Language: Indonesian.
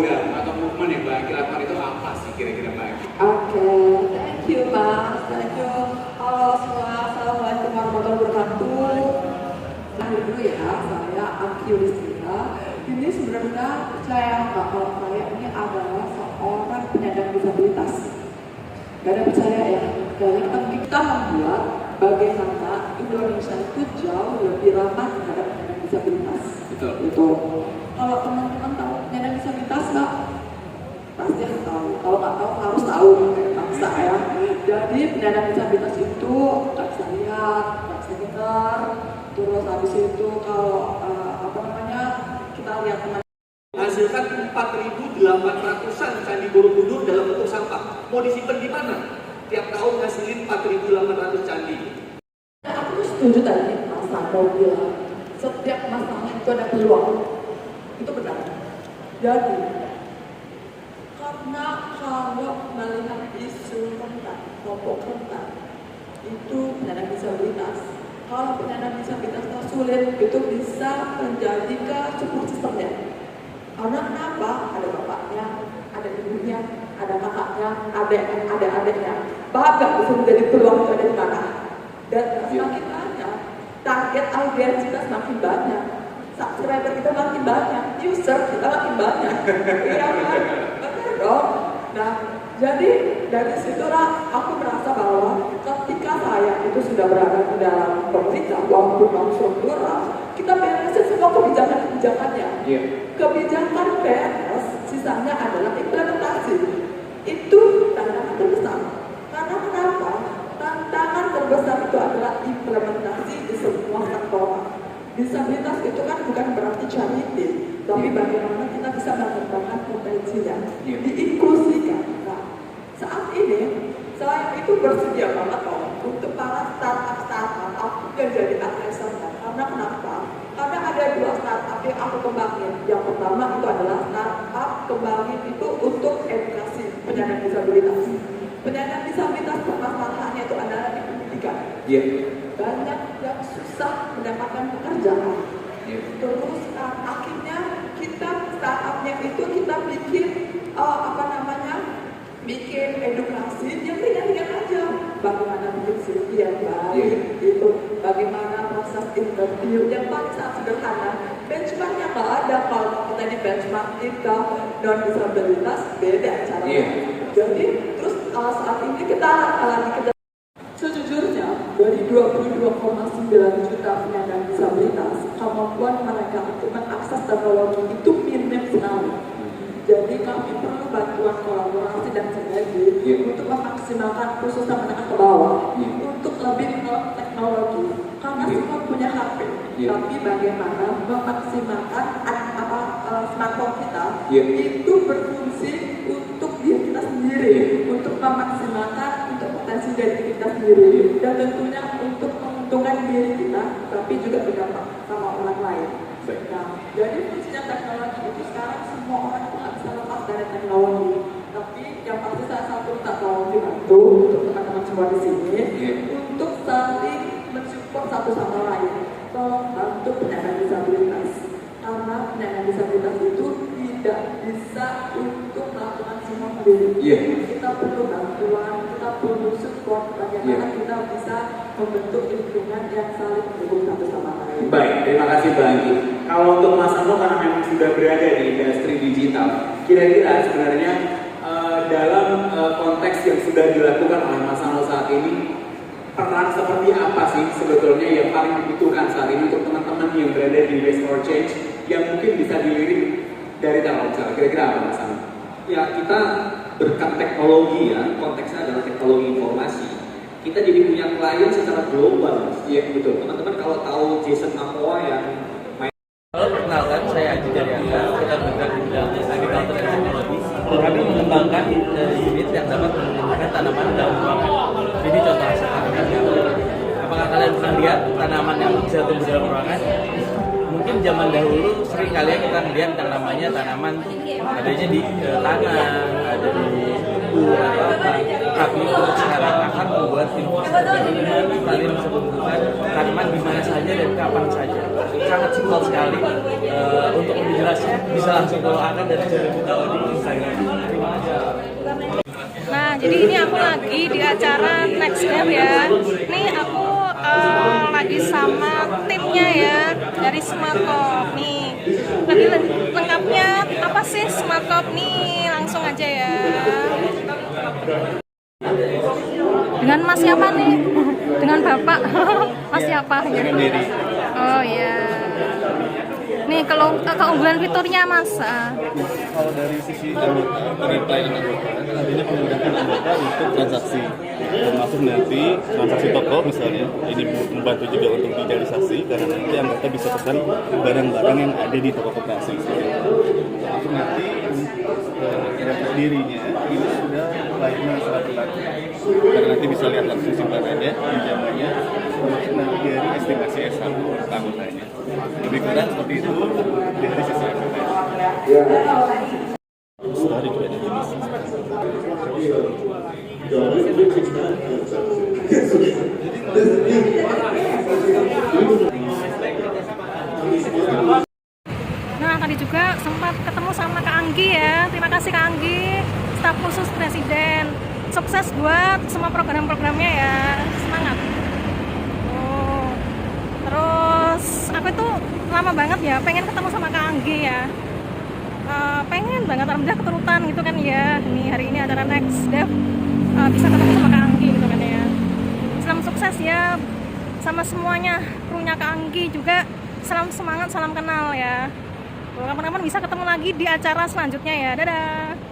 program atau movement yang Mbak Anggi lakukan itu apa sih kira-kira Mbak Anggi? Oke, thank you Mas, thank you. Halo semua, assalamualaikum warahmatullahi wabarakatuh. Nah dulu ya, saya Anggi Yudhistira. Ini sebenarnya saya nggak kalau saya ini adalah seorang penyandang disabilitas. Gak ada percaya ya, dari kita membuat bagaimana Indonesia itu jauh lebih ramah terhadap penyandang disabilitas. Betul. Itu. Kalau teman-teman tahu penyandang disabilitas nggak? Pasti harus tahu. Kalau nggak tahu harus tahu bangsa ya. Jadi penyandang disabilitas itu nggak bisa lihat, nggak bisa dengar. Terus habis itu kalau kita lihat teman Menghasilkan 4.800-an candi Borobudur dalam bentuk sampah. Mau disimpan di mana? Tiap tahun ngasilin 4.800 candi. Aku setuju tadi Mas Sando bilang setiap masalah itu ada peluang. Itu benar. Jadi karena kalau melihat isu rentan, kelompok rentan itu penyandang disabilitas. Kalau penyandang disabilitas tersulit itu bisa menjadi ke support systemnya. Karena kenapa? Ada bapaknya, ada ibunya, ada kakaknya, ada adiknya. Bahkan bisa menjadi peluang itu ada di mana. Dan semakin banyak, target audiens kita semakin banyak, subscriber kita makin banyak, user kita makin banyak. Iya kan? Benar dong. Nah, jadi dari situlah aku merasa bahwa ketika saya itu sudah berada di dalam pemerintah, walaupun langsung lurah, kita beresin semua kebijakan-kebijakannya. Yeah. Kebijakan beres, sisanya adalah implementasi. Itu tantangan terbesar. Karena kenapa? Tantangan terbesar itu adalah implementasi di semua sektor. Disabilitas itu kan bukan berarti charity, tapi bagaimana kita bisa mengembangkan potensinya, diinklusikan. Nah, saat ini saya itu bersedia banget untuk para startup aku jadi advisernya. Karena kenapa? Karena ada 2 startup yang aku kembangin. Yang pertama itu adalah startup kembangin itu untuk edukasi penyandang disabilitas. Penyandang disabilitas permasalahannya itu adalah di pendidikan. Yeah. Banyak yang susah mendapatkan pekerjaan. Yeah. Terus akhirnya kita startupnya itu kita bikin bikin edukasi yang ringan-ringan aja. Bagaimana bikin CV yang baik, itu bagaimana proses interview yang paling sangat sederhana. Benchmarknya nggak ada. Kalau kita ini benchmark kita non disabilitas beda caranya. Yeah. Jadi terus saat ini kita lagi sejujurnya dari 22,9 juta penyandang disabilitas, kemampuan mereka untuk mengakses teknologi itu minim sekali. Jadi kami perlu bantuan kolaborasi dan sinergi untuk memaksimalkan khususnya menengah ke bawah untuk lebih ke teknologi. Karena semua punya HP, tapi bagaimana memaksimalkan smartphone kita itu berfungsi untuk diri kita sendiri, untuk memaksimalkan untuk potensi dari kita sendiri, dan tentunya untuk menguntungkan diri kita, tapi juga berdampak sama orang lain. Nah, jadi fungsinya teknologi itu sekarang semua orang itu nggak bisa lepas dari teknologi. Tapi yang pasti saya satu minta tolong dibantu untuk teman-teman semua di sini untuk saling mensupport satu sama lain. Tolong bantu penyandang disabilitas, karena penyandang disabilitas itu tidak bisa untuk melakukan semua sendiri. Kita perlu bantuan, kita perlu support bagaimana kita bisa membentuk lingkungan yang saling mendukung satu sama lain. Baik, terima kasih Mbak Anggi. Kalau untuk Mas Ando karena memang sudah berada di industri digital, kira-kira sebenarnya dalam konteks yang sudah dilakukan oleh Mas Ando saat ini, peran seperti apa sih sebetulnya yang paling dibutuhkan saat ini untuk teman-teman yang berada di Waste for Change yang mungkin bisa dilirik dari Telkomsel? Kira-kira apa Mas Ando? Ya, kita berkat teknologi ya, konteksnya adalah teknologi informasi. Kita jadi punya klien secara global. Iya betul. Teman-teman kalau tahu Jason Momoa yang Halo, perkenalkan saya Aji Daryangga. Kita bergerak di bidang agriculture dan teknologi. Kami mengembangkan unit yang dapat menumbuhkan tanaman dalam ruangan. Ini contoh hasil kami. Apakah kalian pernah lihat tanaman yang bisa tumbuh dalam ruangan? Mungkin zaman dahulu sering kalian kita melihat yang namanya tanaman adanya di tanah, ada di tubuh atau apa. Kami untuk sekarang akan membuat infrastruktur bagaimana kalian bisa menumbuhkan tanaman di mana saja dan kapan saja. Sangat simpel sekali. Untuk lebih jelasnya bisa langsung follow akan dari channel kita lagi di acara Next Step ya. Nih aku lagi sama timnya ya dari Smartcop nih. Lebih lengkapnya apa sih Smartcop nih? Langsung aja ya. Dengan Mas siapa nih? Dengan Bapak. Mas siapa ya? Oh iya. Nih kalau keunggulan fiturnya Mas. Kalau dari sisi pelayanan anggota, nantinya memudahkan anggota untuk transaksi, termasuk nanti transaksi toko misalnya, ini membantu juga untuk digitalisasi karena nanti anggota bisa pesan barang-barang yang ada di toko koperasi. Termasuk nanti data dirinya ini sudah layanan secara berlaku, karena nanti bisa lihat langsung simpanannya, pinjamannya, termasuk nanti dari estimasi SH anggotanya. Lebih kurang seperti itu dari sisi anggota. Sehari juga ada jenis. Nah tadi juga sempat ketemu sama Kak Anggi ya. Terima kasih Kak Anggi, staf khusus Presiden. Sukses buat semua program-programnya ya. Semangat. Oh. Terus aku itu lama banget ya pengen ketemu sama Kak Anggi ya. Pengen banget, alhamdulillah keturutan gitu kan ya. Ini hari ini acara Next Dev bisa ketemu sama Kak Anggi gitu kan ya. Salam sukses ya sama semuanya, krunya Kak Anggi juga. Salam semangat, salam kenal ya. Kapan-kapan bisa ketemu lagi di acara selanjutnya ya. Dadah.